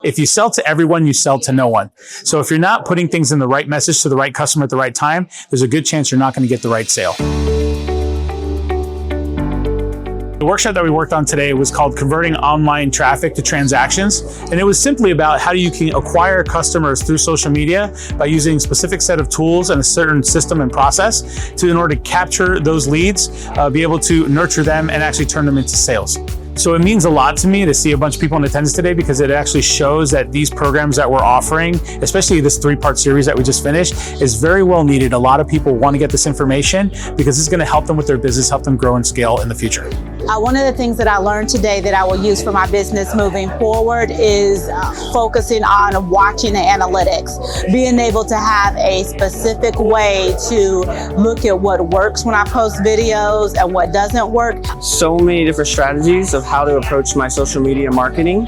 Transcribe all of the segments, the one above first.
If you sell to everyone, you sell to no one. So if you're not putting things in the right message to the right customer at the right time, there's a good chance you're not going to get the right sale. The workshop that we worked on today was called Converting Online Traffic to Transactions. And it was simply about how you can acquire customers through social media by using a specific set of tools and a certain system and process in order to capture those leads, be able to nurture them and actually turn them into sales. So it means a lot to me to see a bunch of people in attendance today because it actually shows that these programs that we're offering, especially this 3-part series that we just finished, is very well needed. A lot of people want to get this information because it's going to help them with their business, help them grow and scale in the future. One of the things that I learned today that I will use for my business moving forward is focusing on watching the analytics, being able to have a specific way to look at what works when I post videos and what doesn't work. So many different strategies of how to approach my social media marketing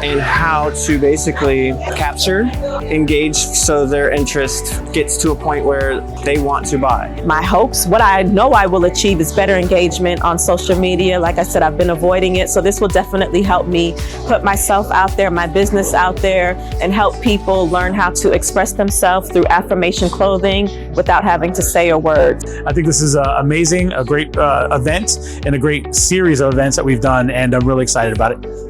and how to basically capture, engage so their interest gets to a point where they want to buy. My hopes, what I know I will achieve is better engagement on social media. Like I said, I've been avoiding it, so this will definitely help me put myself out there, my business out there, and help people learn how to express themselves through affirmation clothing without having to say a word. I think this is amazing, a great event and a great series of events that we've done, and I'm really excited about it.